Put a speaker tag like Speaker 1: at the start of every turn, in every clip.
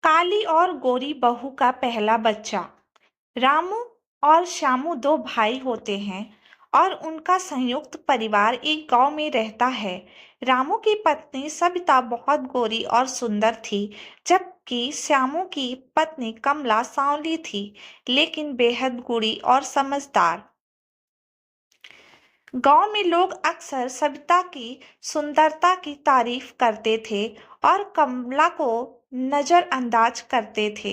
Speaker 1: काली और गोरी बहू का पहला बच्चा। रामू और श्यामू दो भाई होते हैं और उनका संयुक्त परिवार एक गांव में रहता है। रामू की पत्नी सविता बहुत गोरी और सुंदर थी, जबकि श्यामू की पत्नी कमला सांवली थी, लेकिन बेहद गुणी और समझदार। गांव में लोग अक्सर सविता की सुंदरता की तारीफ करते थे और कमला को नजरअंदाज करते थे।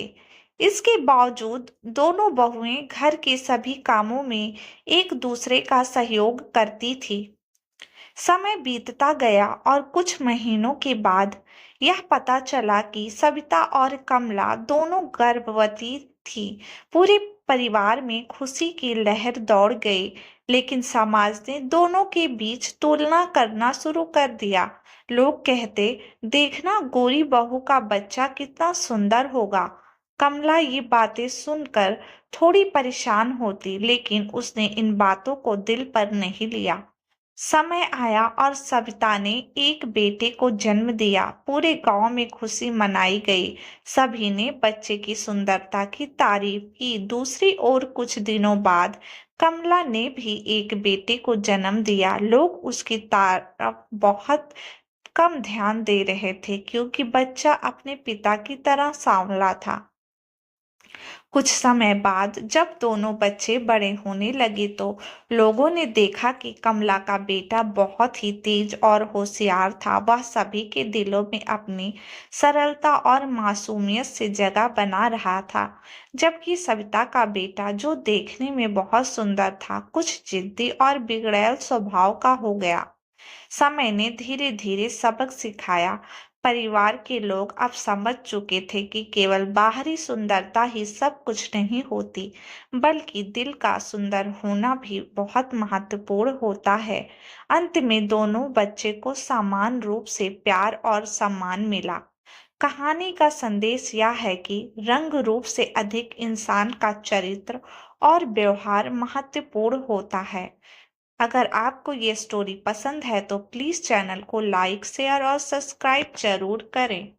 Speaker 1: इसके बावजूद दोनों बहुएं घर के सभी कामों में एक दूसरे का सहयोग करती थी। समय बीतता गया और कुछ महीनों के बाद यह पता चला कि सविता और कमला दोनों गर्भवती थी। पूरे परिवार में खुशी की लहर दौड़ गई, लेकिन समाज ने दोनों के बीच तुलना करना शुरू कर दिया। लोग कहते, देखना गोरी बहू का बच्चा कितना सुंदर होगा। कमला ये बातें सुनकर थोड़ी परेशान होती, लेकिन उसने इन बातों को दिल पर नहीं लिया। समय आया और सविता ने एक बेटे को जन्म दिया। पूरे गांव में खुशी मनाई गई। सभी ने बच्चे की सुंदरता की तारीफ की। दूसरी ओर कुछ दिनों बाद कमला ने भी एक बेटे को जन्म दिया। लोग उसकी तरफ बहुत कम ध्यान दे रहे थे, क्योंकि बच्चा अपने पिता की तरह सांवला था। कुछ समय बाद जब दोनों बच्चे बड़े होने लगे तो लोगों ने देखा कि कमला का बेटा बहुत ही तेज और होशियार था। वह सभी के दिलों में अपनी सरलता और मासूमियत से जगह बना रहा था, जबकि सविता का बेटा, जो देखने में बहुत सुंदर था, कुछ जिद्दी और बिगड़ैल स्वभाव का हो गया। समय ने धीरे धीरे सबक सिखाया। परिवार के लोग अब समझ चुके थे कि केवल बाहरी सुंदरता ही सब कुछ नहीं होती, बल्कि दिल का सुंदर होना भी बहुत महत्वपूर्ण होता है। अंत में दोनों बच्चे को समान रूप से प्यार और सम्मान मिला। कहानी का संदेश यह है कि रंग रूप से अधिक इंसान का चरित्र और व्यवहार महत्वपूर्ण होता है। अगर आपको ये स्टोरी पसंद है तो प्लीज़ चैनल को लाइक, शेयर और सब्सक्राइब जरूर करें।